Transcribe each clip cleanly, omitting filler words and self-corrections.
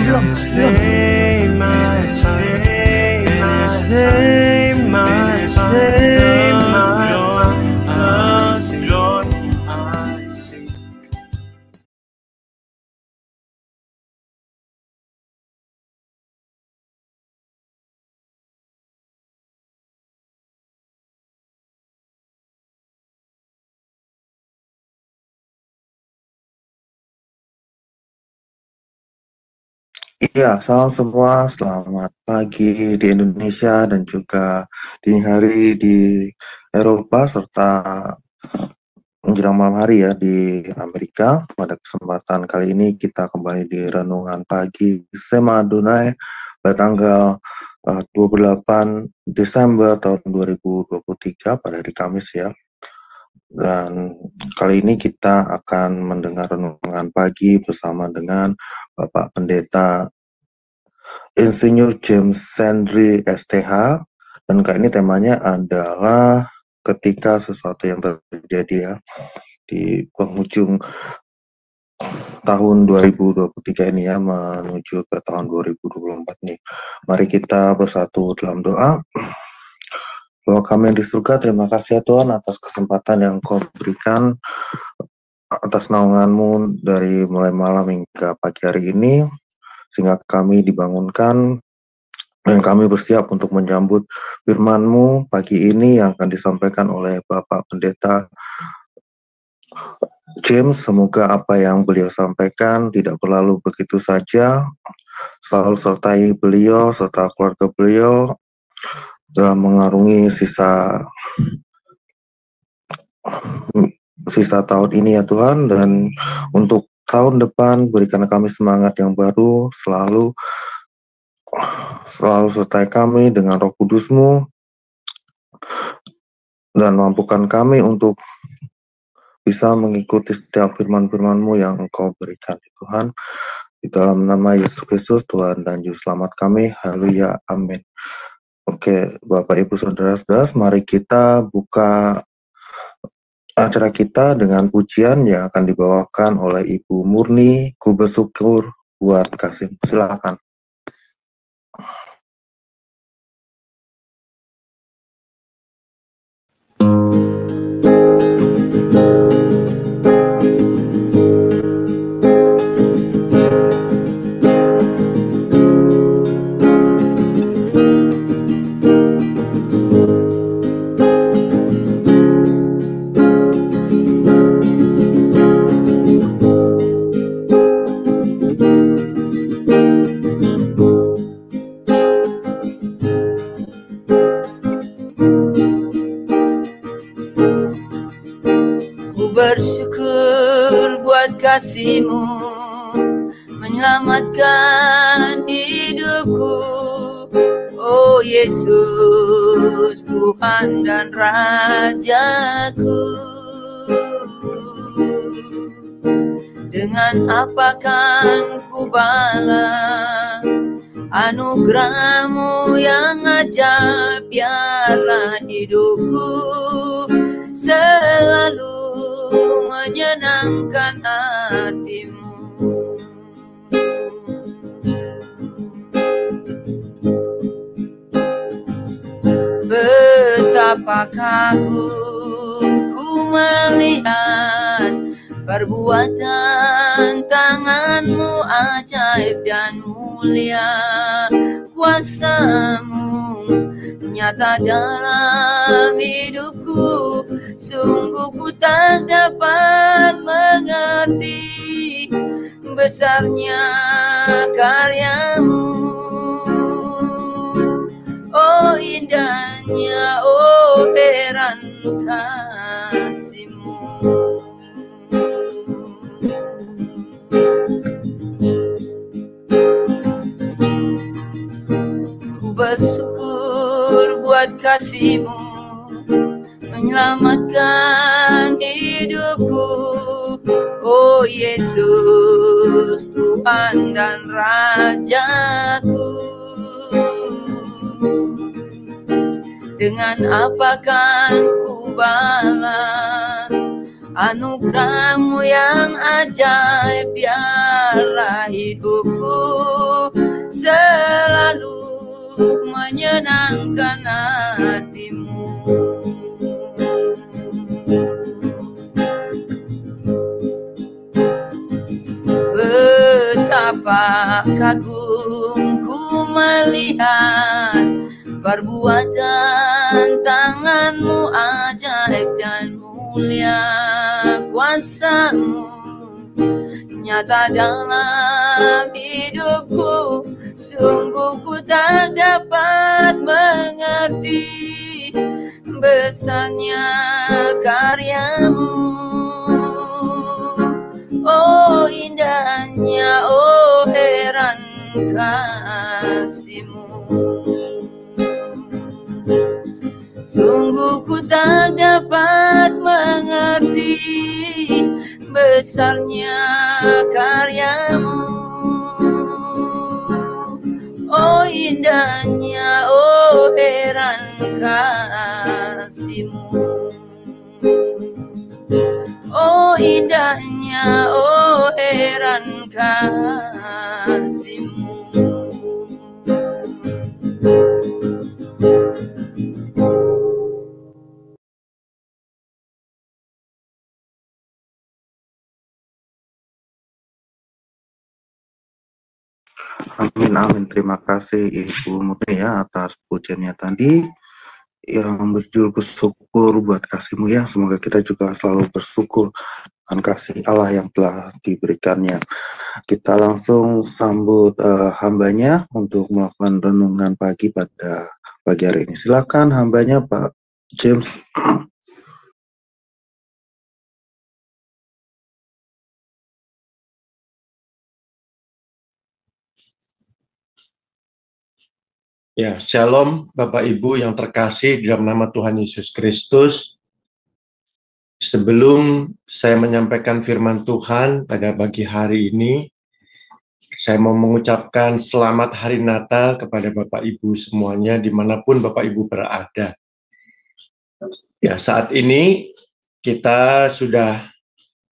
belum. Iya, salam semua, selamat pagi di Indonesia dan juga dini hari di Eropa serta menjelang malam hari ya di Amerika. Pada kesempatan kali ini kita kembali di Renungan Pagi Sema Adonai pada tanggal 28 Desember tahun 2023 pada hari Kamis ya. Dan kali ini kita akan mendengar Renungan Pagi bersama dengan Bapak Pendeta Insinyur James Sandri STH, dan kali ini temanya adalah ketika sesuatu yang terjadi ya di penghujung tahun 2023 ini ya menuju ke tahun 2024 nih. Mari kita bersatu dalam doa. Bapa kami yang di surga, terima kasih ya Tuhan atas kesempatan yang Kau berikan, atas naungan-Mu dari mulai malam hingga pagi hari ini, sehingga kami dibangunkan dan kami bersiap untuk menyambut firman-Mu pagi ini yang akan disampaikan oleh Bapak Pendeta James. Semoga apa yang beliau sampaikan tidak berlalu begitu saja, selalu sertai beliau serta keluarga beliau dalam mengarungi sisa tahun ini ya Tuhan, dan untuk tahun depan berikan kami semangat yang baru, selalu sertai kami dengan Roh Kudus-Mu dan mampukan kami untuk bisa mengikuti setiap firman-firman-Mu yang Engkau berikan Tuhan. Di dalam nama Yesus Kristus Tuhan dan Juru Selamat kami, haleluya, amin. Oke, Bapak Ibu Saudara-saudara, mari kita buka acara kita dengan pujian yang akan dibawakan oleh Ibu Murni. Ku bersyukur buat kasih. Silakan. Bersyukur buat kasih-Mu menyelamatkan hidupku, oh Yesus, Tuhan dan Rajaku. Dengan apa kan ku balas anugerah-Mu yang ajaib, biarlah hidupku selalu menyenangkan hati-Mu. Betapa kagumku melihat perbuatan tangan-Mu ajaib dan mulia, kuasa-Mu nyata dalam hidupku. Sungguh ku tak dapat mengerti besarnya karya-Mu, oh indahnya, oh heran kasih-Mu. Ku bersyukur buat kasih-Mu menyelamatkan hidupku, oh Yesus, Tuhan dan Rajaku. Dengan apa kan ku balas anugerah-Mu yang ajaib, biarlah hidupku menyenangkan hatimu. Betapa kagumku melihat perbuatan tanganmu ajaib dan mulia, kuasamu nyata dalam hidupku. Sungguh ku tak dapat mengerti besarnya karyamu. Oh indahnya, oh heran kasihmu. Sungguh ku tak dapat mengerti besarnya karyamu. Oh indahnya, oh heran kasihmu. Oh indahnya, oh heran kasihmu. Amin, amin. Terima kasih Ibu Murni ya atas pujiannya tadi yang berjudul bersyukur buat kasihmu ya. Semoga kita juga selalu bersyukur akan kasih Allah yang telah diberikannya. Kita langsung sambut hambanya untuk melakukan renungan pagi pada pagi hari ini. Silakan hambanya Pak James. Ya, shalom Bapak Ibu yang terkasih dalam nama Tuhan Yesus Kristus. Sebelum saya menyampaikan firman Tuhan pada pagi hari ini, saya mau mengucapkan selamat hari Natal kepada Bapak Ibu semuanya dimanapun Bapak Ibu berada. Ya, saat ini kita sudah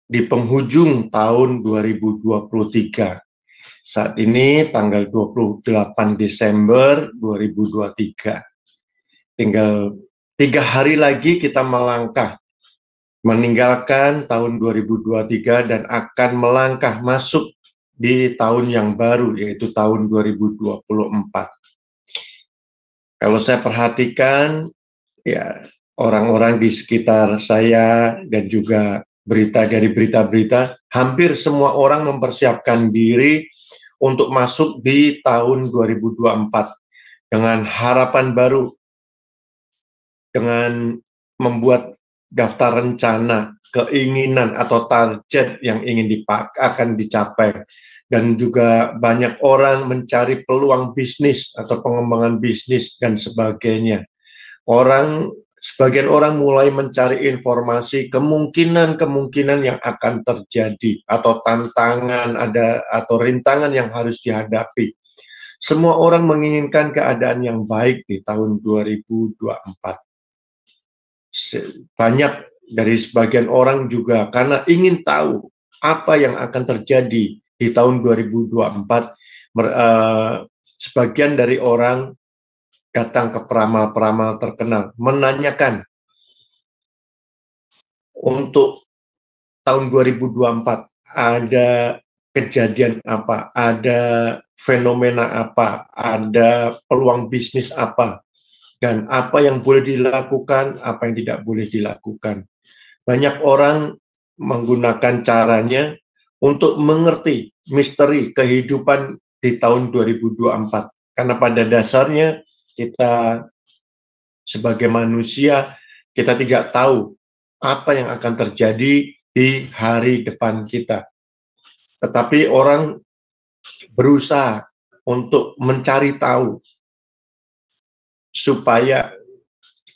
di penghujung tahun 2023. Saat ini tanggal 28 Desember 2023. Tinggal 3 hari lagi kita melangkah meninggalkan tahun 2023 dan akan melangkah masuk di tahun yang baru, yaitu tahun 2024. Kalau saya perhatikan, ya orang-orang di sekitar saya dan juga dari berita-berita, hampir semua orang mempersiapkan diri untuk masuk di tahun 2024 dengan harapan baru, dengan membuat daftar rencana, keinginan atau target yang ingin akan dicapai. Dan juga banyak orang mencari peluang bisnis atau pengembangan bisnis dan sebagainya. Sebagian orang mulai mencari informasi kemungkinan yang akan terjadi atau tantangan atau rintangan yang harus dihadapi. Semua orang menginginkan keadaan yang baik di tahun 2024. Banyak dari sebagian orang juga karena ingin tahu apa yang akan terjadi di tahun 2024. Sebagian dari orang datang ke peramal-peramal terkenal, menanyakan untuk tahun 2024 ada kejadian apa, ada fenomena apa, ada peluang bisnis apa, dan apa yang boleh dilakukan, apa yang tidak boleh dilakukan. Banyak orang menggunakan caranya untuk mengerti misteri kehidupan di tahun 2024. Karena pada dasarnya kita sebagai manusia, kita tidak tahu apa yang akan terjadi di hari depan kita. Tetapi orang berusaha untuk mencari tahu supaya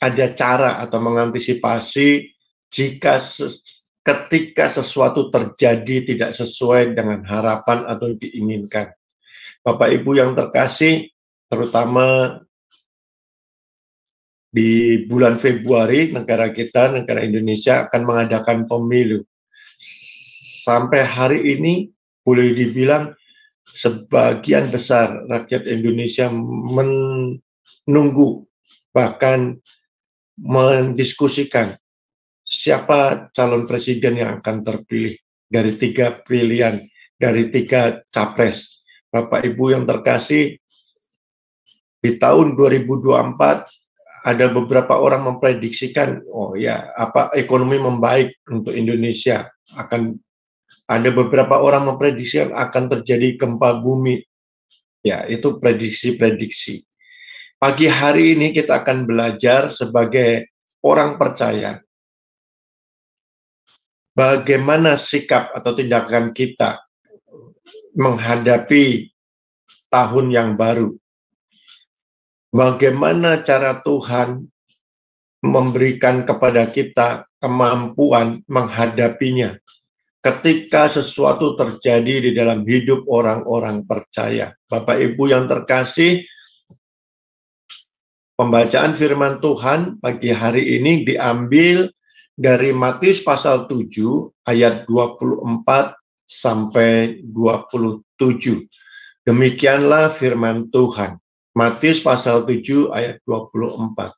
ada cara atau mengantisipasi jika ketika sesuatu terjadi tidak sesuai dengan harapan atau diinginkan. Bapak Ibu yang terkasih, terutama di bulan Februari, negara kita, negara Indonesia akan mengadakan pemilu. Sampai hari ini, boleh dibilang sebagian besar rakyat Indonesia nunggu, bahkan mendiskusikan siapa calon presiden yang akan terpilih dari 3 pilihan, dari 3 capres. Bapak Ibu yang terkasih, di tahun 2024 ada beberapa orang memprediksikan, oh ya, ekonomi membaik untuk Indonesia. Ada beberapa orang memprediksikan akan terjadi gempa bumi. Ya, itu prediksi-prediksi. Pagi hari ini kita akan belajar sebagai orang percaya bagaimana sikap atau tindakan kita menghadapi tahun yang baru. Bagaimana cara Tuhan memberikan kepada kita kemampuan menghadapinya ketika sesuatu terjadi di dalam hidup orang-orang percaya. Bapak Ibu yang terkasih, pembacaan firman Tuhan pagi hari ini diambil dari Matius pasal 7 ayat 24 sampai 27. Demikianlah firman Tuhan. Matius pasal 7 ayat 24.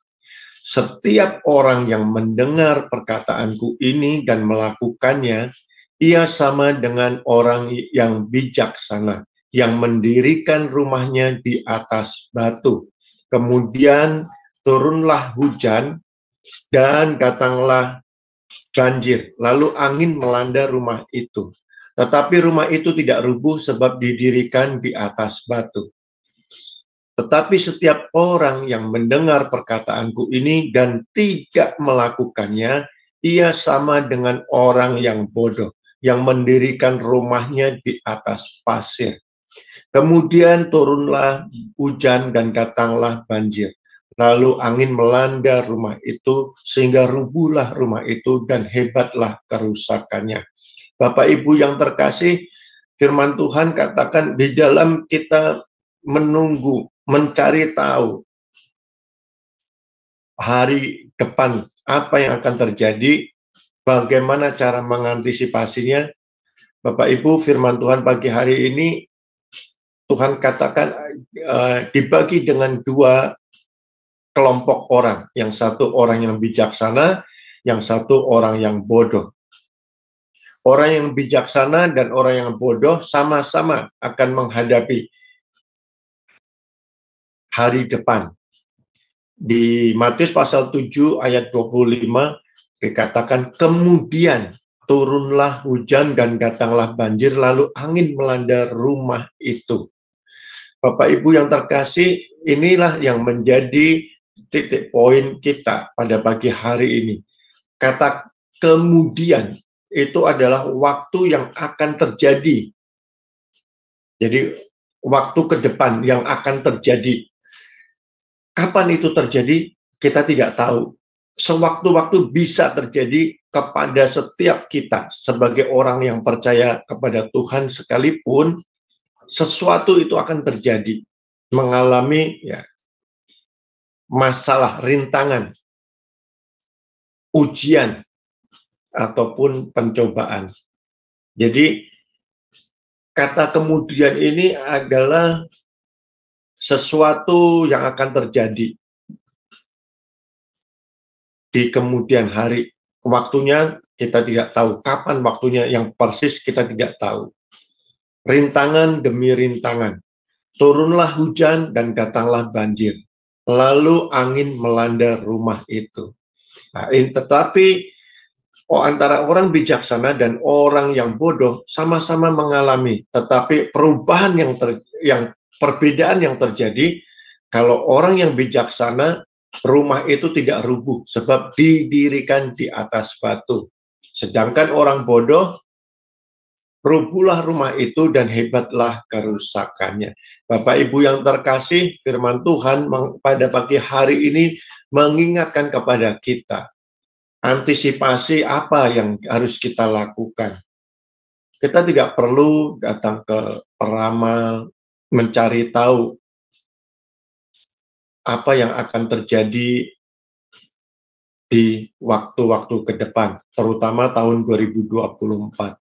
Setiap orang yang mendengar perkataanku ini dan melakukannya, ia sama dengan orang yang bijaksana, yang mendirikan rumahnya di atas batu. Kemudian turunlah hujan dan datanglah banjir, lalu angin melanda rumah itu. Tetapi rumah itu tidak rubuh sebab didirikan di atas batu. Tetapi setiap orang yang mendengar perkataanku ini dan tidak melakukannya, ia sama dengan orang yang bodoh, yang mendirikan rumahnya di atas pasir. Kemudian turunlah hujan dan datanglah banjir. Lalu angin melanda rumah itu, sehingga rubuhlah rumah itu dan hebatlah kerusakannya. Bapak Ibu yang terkasih, firman Tuhan katakan di dalam kita menunggu, mencari tahu hari depan apa yang akan terjadi, bagaimana cara mengantisipasinya. Bapak Ibu, firman Tuhan pagi hari ini Tuhan katakan dibagi dengan 2 kelompok orang, yang satu orang yang bijaksana, yang satu orang yang bodoh. Orang yang bijaksana dan orang yang bodoh sama-sama akan menghadapi hari depan. Di Matius pasal 7 ayat 25 dikatakan, kemudian turunlah hujan dan datanglah banjir, lalu angin melanda rumah itu. Bapak Ibu yang terkasih, inilah yang menjadi titik poin kita pada pagi hari ini. Kata kemudian itu adalah waktu yang akan terjadi. Jadi waktu ke depan yang akan terjadi. Kapan itu terjadi? Kita tidak tahu. Sewaktu-waktu bisa terjadi kepada setiap kita sebagai orang yang percaya kepada Tuhan sekalipun, sesuatu itu akan terjadi. Mengalami masalah, rintangan, ujian, ataupun pencobaan. Jadi kata kemudian ini adalah sesuatu yang akan terjadi di kemudian hari. Waktunya kita tidak tahu, kapan waktunya yang persis kita tidak tahu. Rintangan demi rintangan. Turunlah hujan dan datanglah banjir. Lalu angin melanda rumah itu. Nah, tetapi antara orang bijaksana dan orang yang bodoh sama-sama mengalami, tetapi perubahan perbedaan yang terjadi, kalau orang yang bijaksana, rumah itu tidak rubuh sebab didirikan di atas batu. Sedangkan orang bodoh, rubuhlah rumah itu dan hebatlah kerusakannya. Bapak Ibu yang terkasih, firman Tuhan pada pagi hari ini mengingatkan kepada kita, antisipasi apa yang harus kita lakukan. Kita tidak perlu datang ke peramal, mencari tahu apa yang akan terjadi di waktu-waktu ke depan, terutama tahun 2024.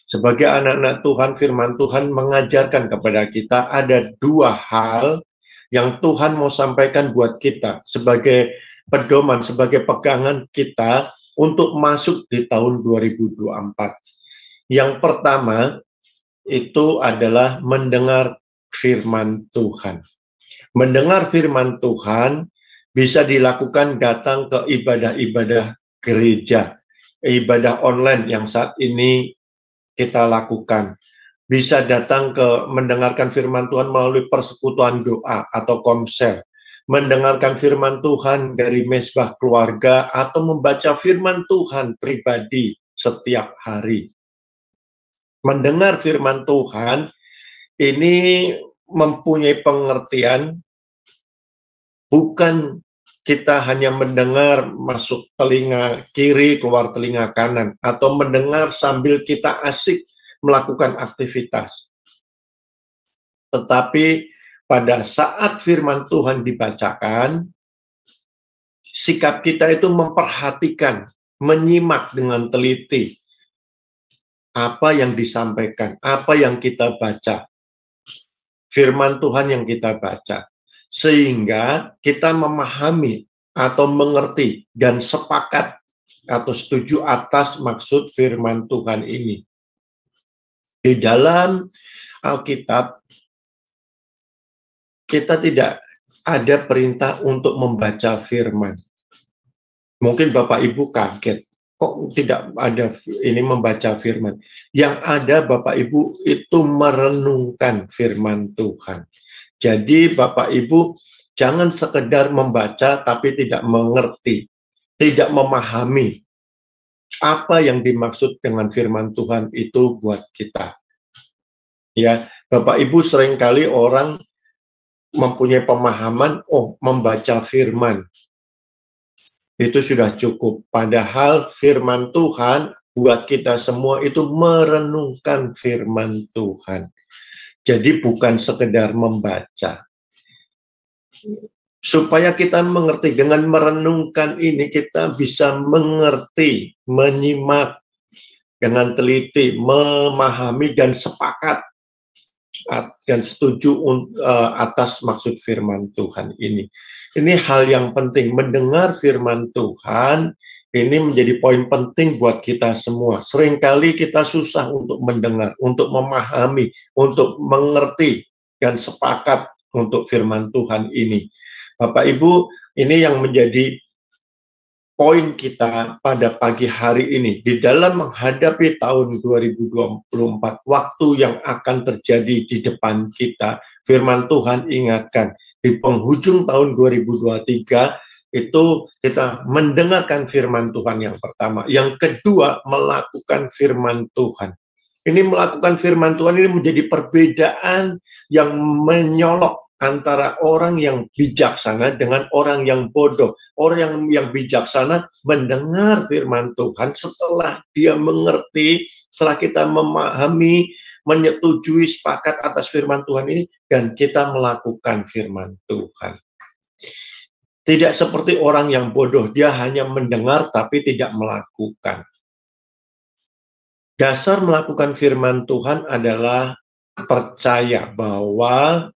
Sebagai anak-anak Tuhan, firman Tuhan mengajarkan kepada kita ada 2 hal yang Tuhan mau sampaikan buat kita sebagai pedoman, sebagai pegangan kita untuk masuk di tahun 2024. Yang pertama itu adalah mendengar firman Tuhan. Mendengar firman Tuhan bisa dilakukan datang ke ibadah-ibadah gereja, ibadah online yang saat ini kita lakukan. Bisa datang ke mendengarkan firman Tuhan melalui persekutuan doa atau komsel. Mendengarkan firman Tuhan dari mesbah keluarga atau membaca firman Tuhan pribadi setiap hari. Mendengar firman Tuhan ini mempunyai pengertian bukan kita hanya mendengar masuk telinga kiri, keluar telinga kanan, atau mendengar sambil kita asik melakukan aktivitas. Tetapi pada saat firman Tuhan dibacakan, sikap kita itu memperhatikan, menyimak dengan teliti apa yang disampaikan, apa yang kita baca. Firman Tuhan yang kita baca. Sehingga kita memahami atau mengerti dan sepakat atau setuju atas maksud firman Tuhan ini. Di dalam Alkitab, kita tidak ada perintah untuk membaca firman. Mungkin Bapak Ibu kaget, kok tidak ada ini membaca firman. Yang ada Bapak Ibu itu merenungkan firman Tuhan. Jadi Bapak Ibu jangan sekedar membaca tapi tidak mengerti, tidak memahami apa yang dimaksud dengan firman Tuhan itu buat kita. Ya, Bapak Ibu seringkali orang mempunyai pemahaman, oh membaca firman itu sudah cukup. Padahal firman Tuhan buat kita semua itu merenungkan firman Tuhan. Jadi bukan sekedar membaca. Supaya kita mengerti, dengan merenungkan ini kita bisa mengerti, menyimak dengan teliti, memahami dan sepakat dan setuju atas maksud firman Tuhan ini. Ini hal yang penting, mendengar firman Tuhan ini menjadi poin penting buat kita semua. Seringkali kita susah untuk mendengar, untuk memahami, untuk mengerti dan sepakat untuk firman Tuhan ini. Bapak Ibu, ini yang menjadi poin kita pada pagi hari ini. Di dalam menghadapi tahun 2024, waktu yang akan terjadi di depan kita, firman Tuhan ingatkan, di penghujung tahun 2023, itu kita mendengarkan firman Tuhan yang pertama. Yang kedua, melakukan firman Tuhan. Ini melakukan firman Tuhan ini menjadi perbedaan yang menyolok antara orang yang bijaksana dengan orang yang bodoh. Orang yang bijaksana mendengar firman Tuhan setelah dia mengerti, setelah kita memahami, menyetujui, sepakat atas firman Tuhan ini, dan kita melakukan firman Tuhan. Tidak seperti orang yang bodoh, dia hanya mendengar tapi tidak melakukan. Dasar melakukan firman Tuhan adalah percaya bahwa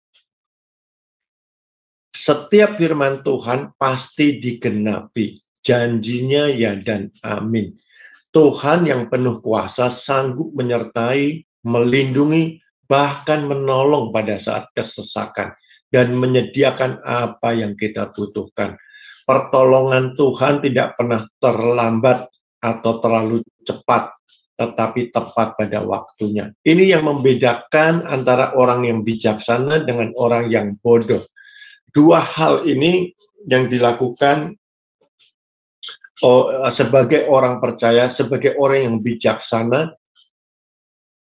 setiap firman Tuhan pasti digenapi. Janjinya ya dan amin. Tuhan yang penuh kuasa sanggup menyertai, melindungi, bahkan menolong pada saat kesesakan. Dan menyediakan apa yang kita butuhkan. Pertolongan Tuhan tidak pernah terlambat atau terlalu cepat, tetapi tepat pada waktunya. Ini yang membedakan antara orang yang bijaksana dengan orang yang bodoh. Dua hal ini yang dilakukan sebagai orang percaya, sebagai orang yang bijaksana,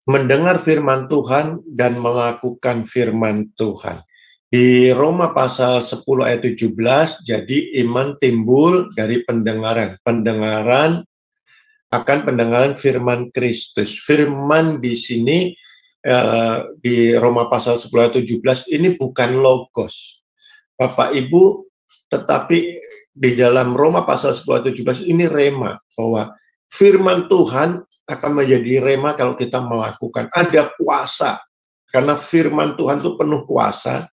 mendengar firman Tuhan dan melakukan firman Tuhan. Di Roma pasal 10 ayat 17, jadi iman timbul dari pendengaran. Pendengaran akan pendengaran firman Kristus. Firman di sini, di Roma pasal 10 ayat 17, ini bukan logos. Bapak Ibu, tetapi di dalam Roma pasal 10 ayat 17, ini rema. Bahwa firman Tuhan akan menjadi rema kalau kita melakukan. Ada kuasa. Karena firman Tuhan itu penuh kuasa.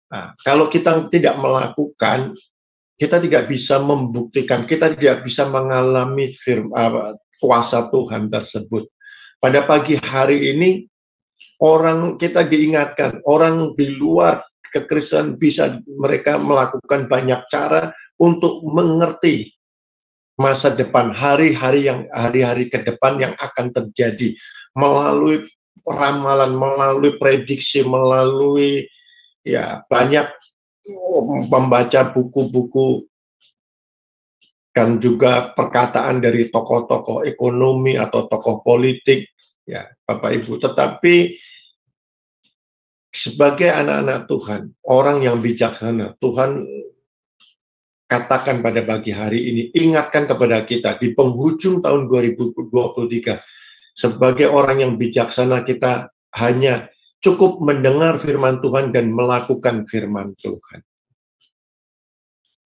Nah, kalau kita tidak melakukan, kita tidak bisa membuktikan, kita tidak bisa mengalami kuasa Tuhan tersebut. Pada pagi hari ini, kita diingatkan, orang di luar kekristenan bisa mereka melakukan banyak cara untuk mengerti masa depan, hari-hari ke depan yang akan terjadi melalui ramalan, melalui prediksi, melalui banyak membaca buku-buku dan juga perkataan dari tokoh-tokoh ekonomi atau tokoh politik, ya Bapak Ibu. Tetapi sebagai anak-anak Tuhan, orang yang bijaksana, Tuhan katakan pada pagi hari ini, ingatkan kepada kita di penghujung tahun 2023, sebagai orang yang bijaksana kita hanya cukup mendengar firman Tuhan dan melakukan firman Tuhan.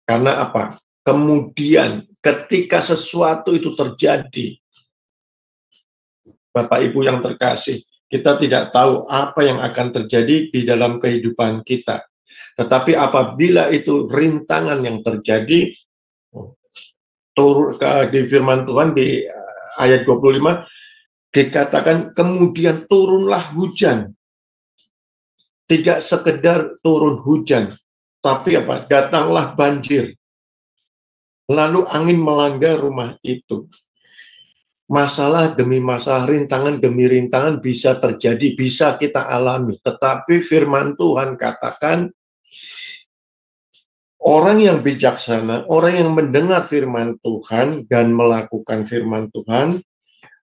Karena apa? Kemudian ketika sesuatu itu terjadi, Bapak Ibu yang terkasih, kita tidak tahu apa yang akan terjadi di dalam kehidupan kita. Tetapi apabila itu rintangan yang terjadi, di firman Tuhan di ayat 25, dikatakan kemudian turunlah hujan. Tidak sekedar turun hujan, tapi apa? Datanglah banjir. Lalu angin melanda rumah itu. Masalah demi masalah, rintangan demi rintangan bisa terjadi, bisa kita alami. Tetapi firman Tuhan katakan, orang yang bijaksana, orang yang mendengar firman Tuhan dan melakukan firman Tuhan,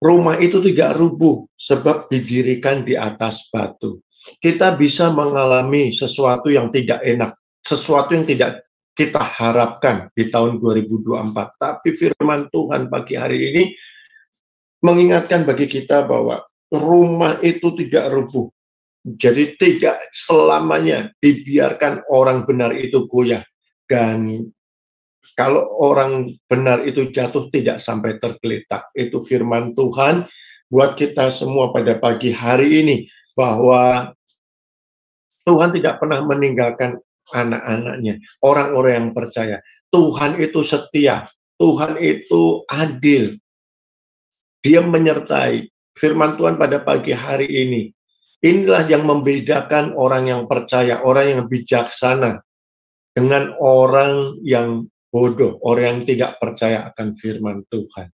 rumah itu tidak rubuh sebab didirikan di atas batu. Kita bisa mengalami sesuatu yang tidak enak, sesuatu yang tidak kita harapkan di tahun 2024. Tapi firman Tuhan pagi hari ini mengingatkan bagi kita bahwa rumah itu tidak rubuh. Jadi tidak selamanya dibiarkan orang benar itu goyah. Dan kalau orang benar itu jatuh tidak sampai tergeletak. Itu firman Tuhan buat kita semua pada pagi hari ini. Bahwa Tuhan tidak pernah meninggalkan anak-anaknya. Orang-orang yang percaya. Tuhan itu setia. Tuhan itu adil. Dia menyertai. Firman Tuhan pada pagi hari ini. Inilah yang membedakan orang yang percaya, orang yang bijaksana, dengan orang yang bodoh, orang yang tidak percaya akan firman Tuhan.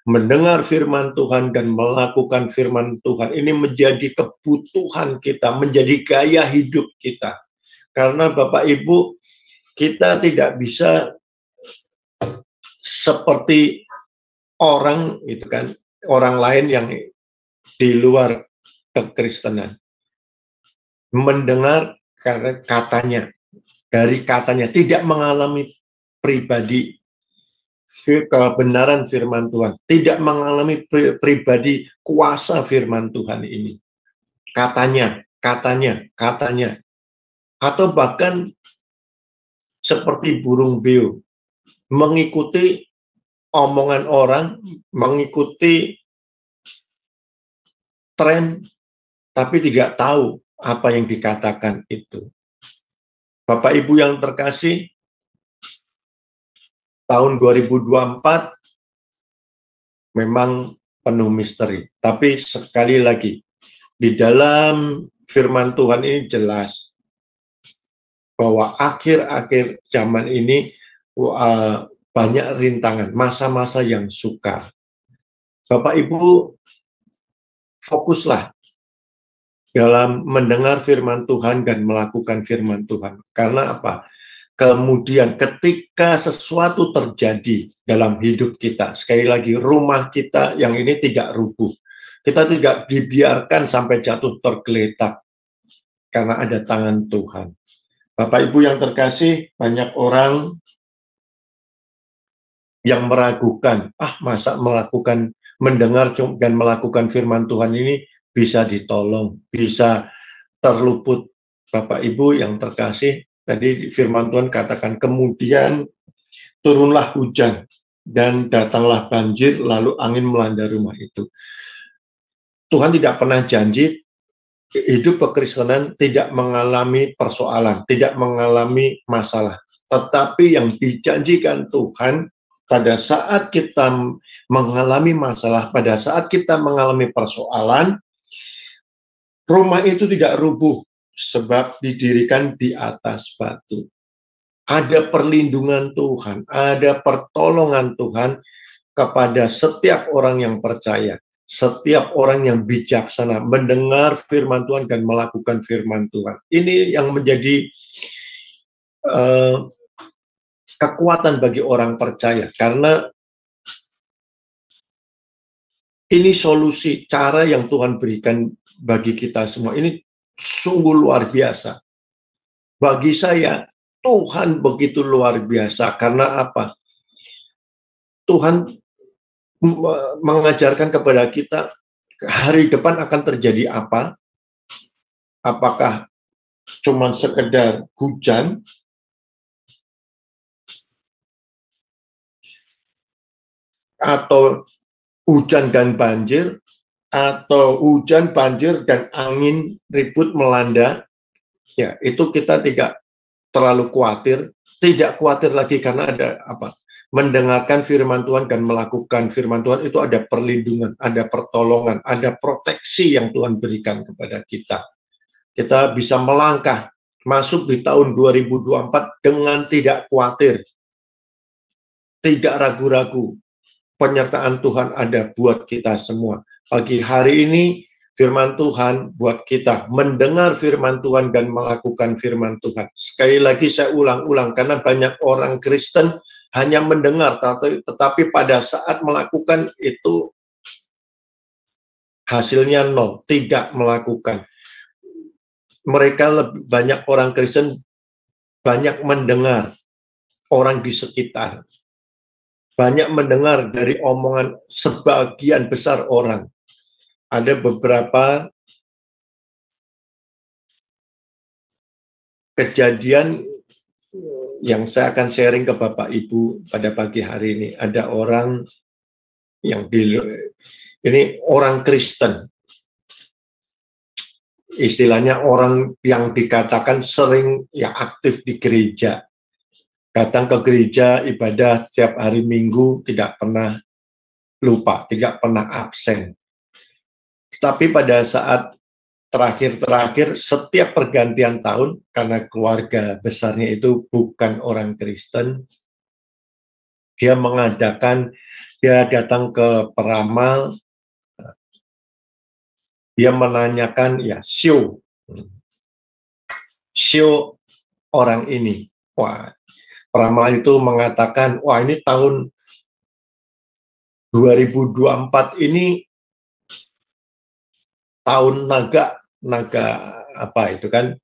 Mendengar firman Tuhan dan melakukan firman Tuhan, ini menjadi kebutuhan kita, menjadi gaya hidup kita. Karena Bapak Ibu, kita tidak bisa seperti orang, itu kan, orang lain yang di luar kekristenan. Mendengar karena katanya, dari katanya, tidak mengalami pribadi kebenaran firman Tuhan, tidak mengalami pribadi kuasa firman Tuhan ini. Katanya, atau bahkan seperti burung beo, mengikuti omongan orang, mengikuti tren, tapi tidak tahu apa yang dikatakan itu. Bapak Ibu yang terkasih, tahun 2024 memang penuh misteri. Tapi sekali lagi, di dalam firman Tuhan ini jelas bahwa akhir-akhir zaman ini banyak rintangan, masa-masa yang sukar. Bapak Ibu, fokuslah dalam mendengar firman Tuhan dan melakukan firman Tuhan. Karena apa? Kemudian ketika sesuatu terjadi dalam hidup kita, sekali lagi rumah kita yang ini tidak rubuh. Kita tidak dibiarkan sampai jatuh tergeletak karena ada tangan Tuhan. Bapak Ibu yang terkasih, banyak orang yang meragukan, masa mendengar dan melakukan firman Tuhan ini bisa ditolong, bisa terluput. Bapak Ibu yang terkasih, tadi firman Tuhan katakan kemudian turunlah hujan dan datanglah banjir lalu angin melanda rumah itu. Tuhan tidak pernah janji hidup kekristenan tidak mengalami persoalan, tidak mengalami masalah. Tetapi yang dijanjikan Tuhan pada saat kita mengalami masalah, pada saat kita mengalami persoalan, rumah itu tidak rubuh sebab didirikan di atas batu. Ada perlindungan Tuhan, ada pertolongan Tuhan kepada setiap orang yang percaya. Setiap orang yang bijaksana mendengar firman Tuhan dan melakukan firman Tuhan. Ini yang menjadi kekuatan bagi orang percaya, karena ini solusi, cara yang Tuhan berikan bagi kita semua. Ini sungguh luar biasa. Bagi saya, Tuhan begitu luar biasa. Karena apa? Tuhan mengajarkan kepada kita hari depan akan terjadi apa? Apakah cuma sekedar hujan atau hujan dan banjir, atau hujan, banjir, dan angin ribut melanda? Ya, itu kita tidak terlalu khawatir, tidak khawatir lagi, karena ada apa? Mendengarkan firman Tuhan dan melakukan firman Tuhan itu ada perlindungan, ada pertolongan, ada proteksi yang Tuhan berikan kepada kita. Kita bisa melangkah masuk di tahun 2024 dengan tidak khawatir, tidak ragu-ragu. Penyertaan Tuhan ada buat kita semua. Pagi hari ini firman Tuhan buat kita mendengar firman Tuhan dan melakukan firman Tuhan. Sekali lagi saya ulang-ulang, karena banyak orang Kristen hanya mendengar, tetapi pada saat melakukan itu hasilnya nol, tidak melakukan. Mereka lebih banyak, orang Kristen banyak mendengar orang di sekitar, banyak mendengar dari omongan sebagian besar orang. Ada beberapa kejadian yang saya akan sharing ke Bapak Ibu pada pagi hari ini. Ada orang yang ini orang Kristen, istilahnya orang yang dikatakan sering ya aktif di gereja, datang ke gereja, ibadah setiap hari Minggu, tidak pernah lupa, tidak pernah absen. Tapi pada saat terakhir-terakhir, setiap pergantian tahun, karena keluarga besarnya itu bukan orang Kristen, dia datang ke peramal, dia menanyakan ya show orang ini. Wah, peramal itu mengatakan, wah ini tahun 2024 ini tahun naga apa itu kan,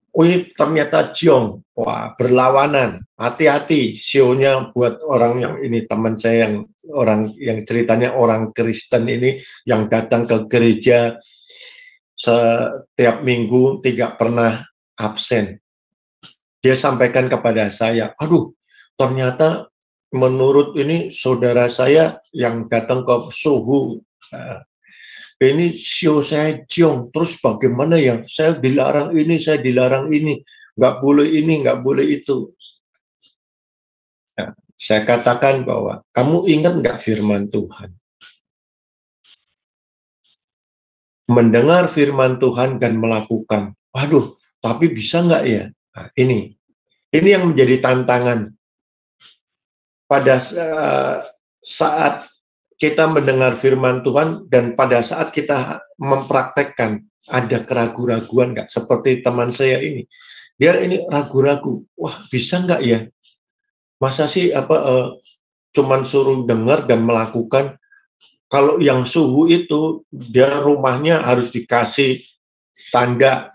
oh ini ternyata Jiong, wah berlawanan, hati-hati sionya buat orang yang ini, teman saya yang orang yang ceritanya orang Kristen ini yang datang ke gereja setiap minggu tidak pernah absen. Dia sampaikan kepada saya, aduh ternyata menurut ini saudara saya yang datang ke suhu, ini show saya Jiong, terus bagaimana ya? Saya dilarang ini, nggak boleh ini, nggak boleh itu. Nah, saya katakan bahwa kamu ingat nggak firman Tuhan? Mendengar firman Tuhan dan melakukan. Waduh, tapi bisa nggak ya? Nah, ini yang menjadi tantangan pada saat kita mendengar firman Tuhan dan pada saat kita mempraktekkan, ada keraguan-raguan nggak? Seperti teman saya ini, dia ini ragu-ragu, wah bisa nggak ya? Masa sih cuman suruh dengar dan melakukan? Kalau yang suhu itu, dia rumahnya harus dikasih tanda,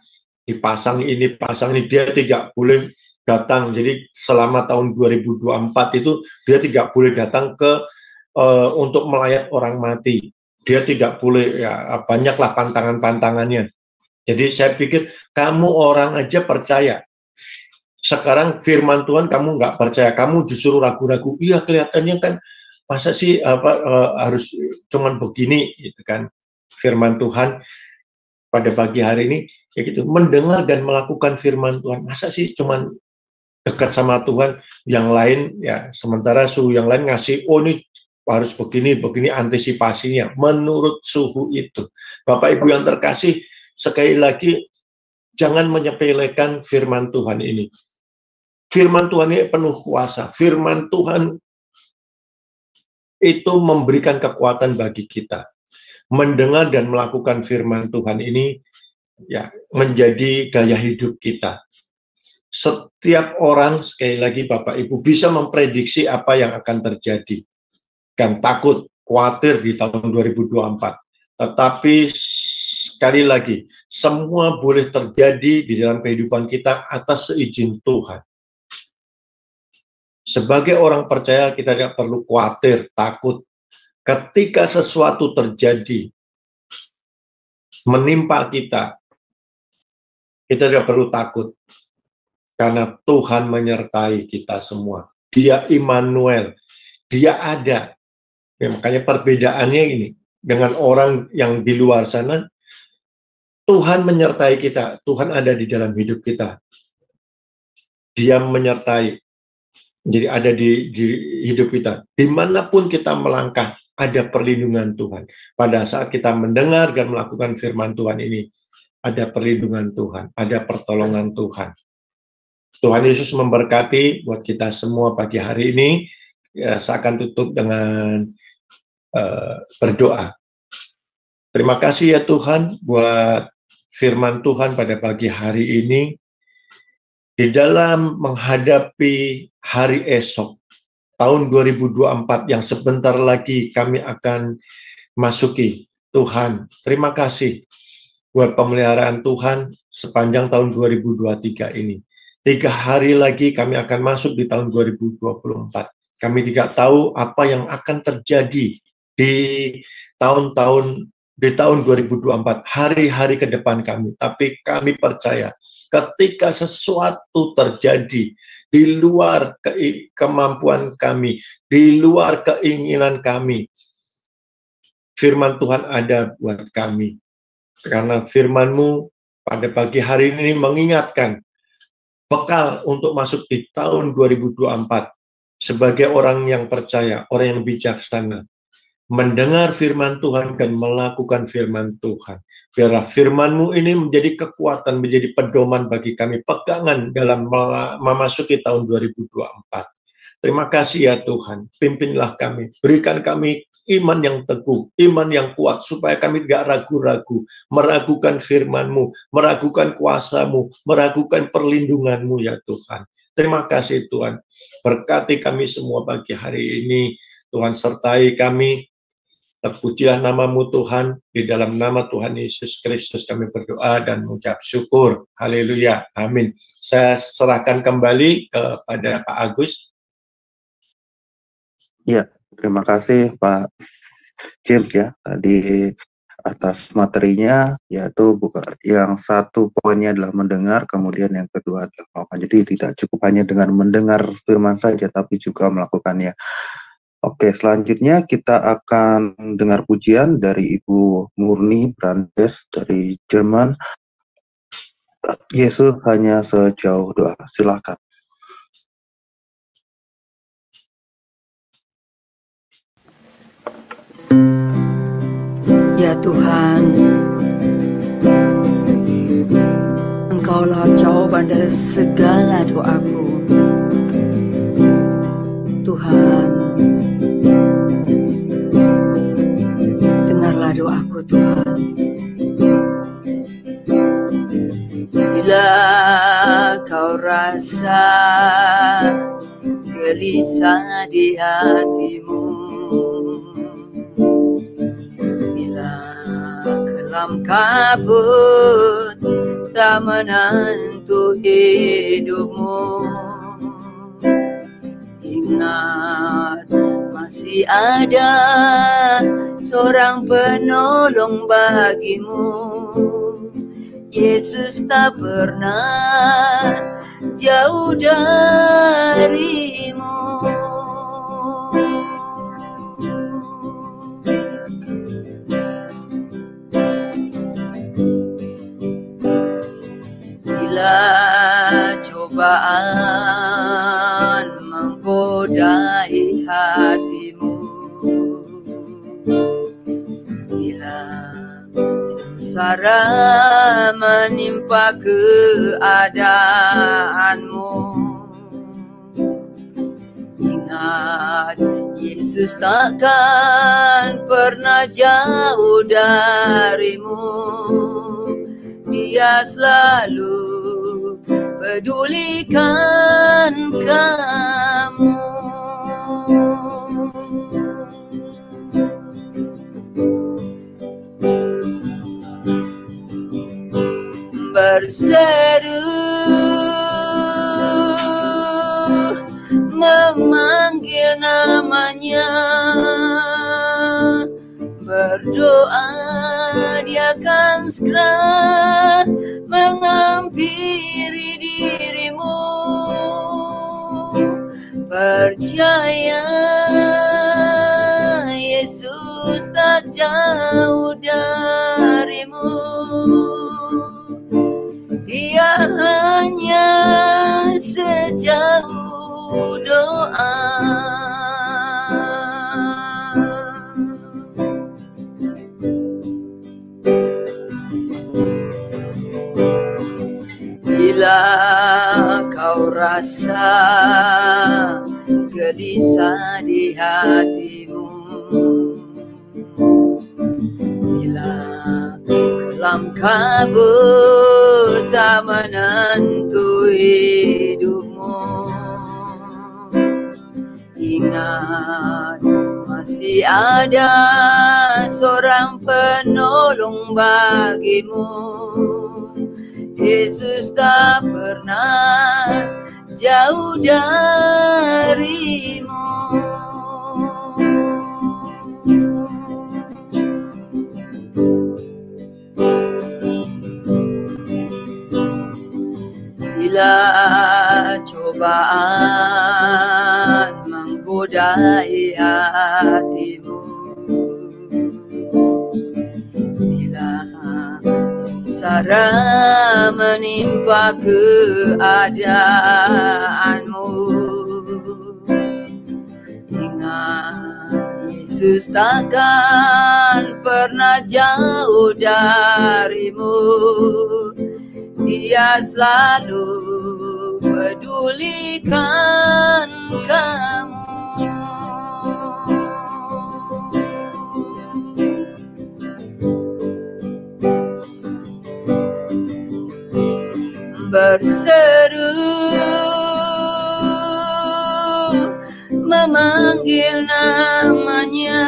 dipasang ini, pasang ini, dia tidak boleh datang. Jadi selama tahun 2024 itu, dia tidak boleh datang ke untuk melayat orang mati. Dia tidak boleh, ya banyaklah pantangan-pantangannya. Jadi saya pikir kamu orang aja percaya. Sekarang firman Tuhan kamu nggak percaya, kamu justru ragu-ragu. Iya kelihatannya kan masa sih harus cuman begini gitu kan firman Tuhan. pada pagi hari ini, ya gitu, mendengar dan melakukan firman Tuhan. Masa sih cuman dekat sama Tuhan, yang lain ya sementara suhu yang lain ngasih, oh ini harus begini, begini antisipasinya menurut suhu itu. Bapak Ibu yang terkasih, sekali lagi jangan menyepelekan firman Tuhan ini. Firman Tuhan ini penuh kuasa. Firman Tuhan itu memberikan kekuatan bagi kita. Mendengar dan melakukan firman Tuhan ini ya menjadi gaya hidup kita. Setiap orang, sekali lagi Bapak Ibu, bisa memprediksi apa yang akan terjadi. Kan takut, khawatir di tahun 2024. Tetapi sekali lagi, semua boleh terjadi di dalam kehidupan kita atas seizin Tuhan. Sebagai orang percaya, kita tidak perlu khawatir, takut. Ketika sesuatu terjadi, menimpa kita tidak perlu takut. Karena Tuhan menyertai kita semua. Dia Immanuel. Dia ada. Ya, makanya perbedaannya ini. Dengan orang yang di luar sana, Tuhan menyertai kita. Tuhan ada di dalam hidup kita. Dia menyertai. Jadi ada di hidup kita. Dimanapun kita melangkah, ada perlindungan Tuhan. Pada saat kita mendengar dan melakukan firman Tuhan ini, ada perlindungan Tuhan, ada pertolongan Tuhan. Tuhan Yesus memberkati buat kita semua pagi hari ini. Ya, saya akan tutup dengan berdoa. Terima kasih ya Tuhan buat firman Tuhan pada pagi hari ini. Di dalam menghadapi hari esok, tahun 2024 yang sebentar lagi kami akan masuki. Tuhan, terima kasih buat pemeliharaan Tuhan sepanjang tahun 2023 ini. 3 hari lagi kami akan masuk di tahun 2024. Kami tidak tahu apa yang akan terjadi di tahun 2024, hari-hari ke depan kami. Tapi kami percaya ketika sesuatu terjadi di luar kemampuan kami, di luar keinginan kami, firman Tuhan ada buat kami. Karena firman-Mu pada pagi hari ini mengingatkan bekal untuk masuk di tahun 2024 sebagai orang yang percaya, orang yang bijaksana, mendengar firman Tuhan dan melakukan firman Tuhan. Biarlah firman-Mu ini menjadi kekuatan, menjadi pedoman bagi kami, pegangan dalam memasuki tahun 2024. Terima kasih ya Tuhan, pimpinlah kami, berikan kami iman yang teguh, iman yang kuat, supaya kami tidak ragu-ragu, meragukan firman-Mu, meragukan kuasa-Mu, meragukan perlindungan-Mu ya Tuhan. Terima kasih Tuhan, berkati kami semua pagi hari ini, Tuhan sertai kami. Terpujilah nama-Mu Tuhan, di dalam nama Tuhan Yesus Kristus kami berdoa dan mengucap syukur. Haleluya, amin. Saya serahkan kembali kepada Pak Agus. Ya, terima kasih Pak James ya, tadi atas materinya, yaitu bukan yang satu poinnya adalah mendengar, kemudian yang kedua adalah melakukan. Jadi tidak cukup hanya dengan mendengar firman saja, tapi juga melakukannya. Oke, selanjutnya kita akan dengar pujian dari Ibu Murni Brandes dari Jerman. Yesus hanya sejauh doa. Silakan. Ya Tuhan, Engkaulah jawaban dari segala doaku. Tuhan, dengarlah doaku Tuhan. Bila kau rasa gelisah di hatimu, bila kelam kabut tak menentu hidupmu, ingat masih ada seorang penolong bagimu. Yesus tak pernah jauh darimu. cobaan menggodai hatimu, bila sengsara menimpa keadaanmu, ingat Yesus takkan pernah jauh darimu. Dia selalu pedulikan kamu. Berseru memanggil namanya, berdoa Dia akan segera menghampiri dirimu. Percaya Yesus tak jauh darimu. Dia hanya sejauh doa. Bila kau rasa gelisah di hatimu, bila kelam kabut tak menentu hidupmu, ingat masih ada seorang penolong bagimu. Yesus tak pernah jauh darimu. Bila cobaan menggodai hatimu, bila sengsara menimpa keadaanmu, ingat Yesus takkan pernah jauh darimu. Dia selalu pedulikan kamu. Berseru memanggil namanya,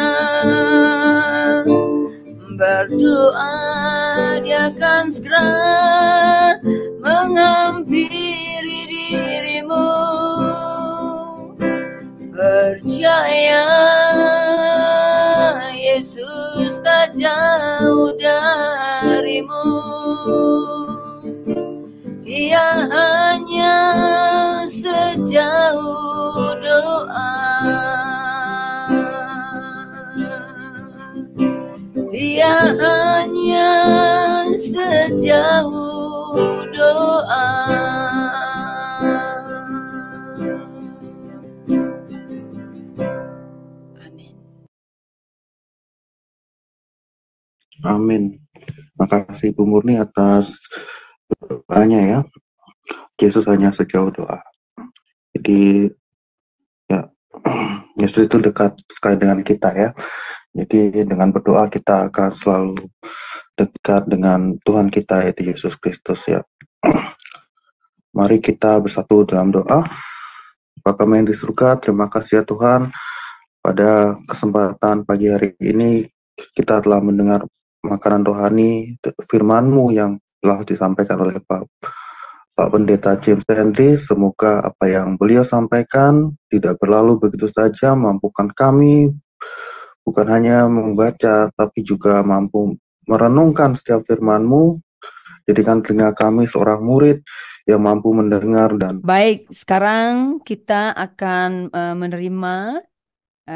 berdoa Dia akan segera menghampiri dirimu. Percaya Yesus tak jauh darimu. Dia hanya sejauh doa. Dia hanya sejauh doa. Amin. Amin. Makasih Bu Murni atas doanya ya. Yesus hanya sejauh doa. Jadi ya, Yesus itu dekat sekali dengan kita ya. Jadi dengan berdoa kita akan selalu dekat dengan Tuhan kita yaitu Yesus Kristus ya. Mari kita bersatu dalam doa. Bapa kami yang di surga, terima kasih ya Tuhan. Pada kesempatan pagi hari ini kita telah mendengar makanan rohani firman-Mu yang telah disampaikan oleh Pak Pendeta James Henry. Semoga apa yang beliau sampaikan tidak berlalu begitu saja, mampukan kami bukan hanya membaca tapi juga mampu merenungkan setiap firman-Mu. Jadikan telinga kami seorang murid yang mampu mendengar dan Baik, sekarang kita akan menerima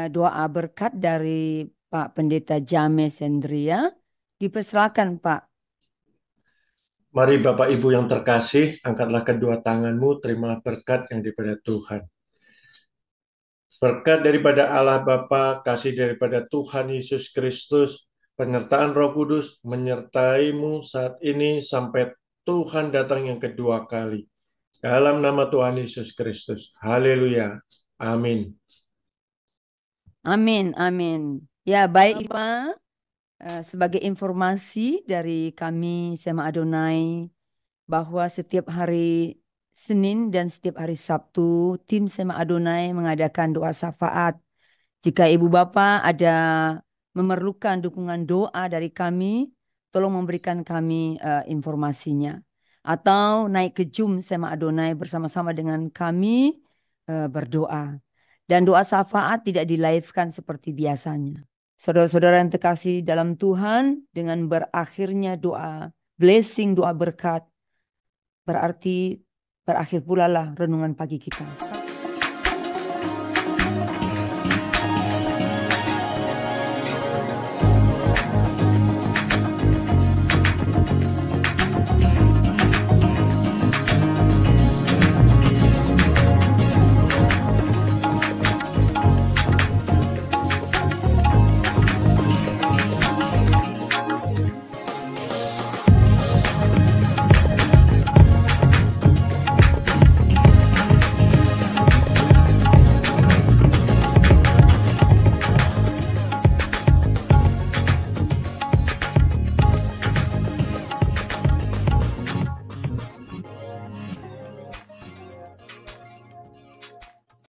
doa berkat dari Pak Pendeta James Hendria. Dipersilakan Pak. Mari Bapak Ibu yang terkasih, angkatlah kedua tanganmu, terimalah berkat yang daripada Tuhan. Berkat daripada Allah Bapa, kasih daripada Tuhan Yesus Kristus, penyertaan Roh Kudus menyertaimu saat ini sampai Tuhan datang yang kedua kali. Dalam nama Tuhan Yesus Kristus. Haleluya. Amin. Amin, amin. Ya, baik Ipa. Sebagai informasi dari kami Sema Adonai bahwa setiap hari Senin dan setiap hari Sabtu tim Sema Adonai mengadakan doa syafaat. Jika Ibu Bapak ada memerlukan dukungan doa dari kami, tolong memberikan kami informasinya. Atau naik ke Zoom Sema Adonai bersama-sama dengan kami berdoa. Dan doa syafaat tidak di-live-kan seperti biasanya. Saudara-saudara yang terkasih dalam Tuhan, dengan berakhirnya doa blessing, doa berkat, berarti berakhir pula lah renungan pagi kita.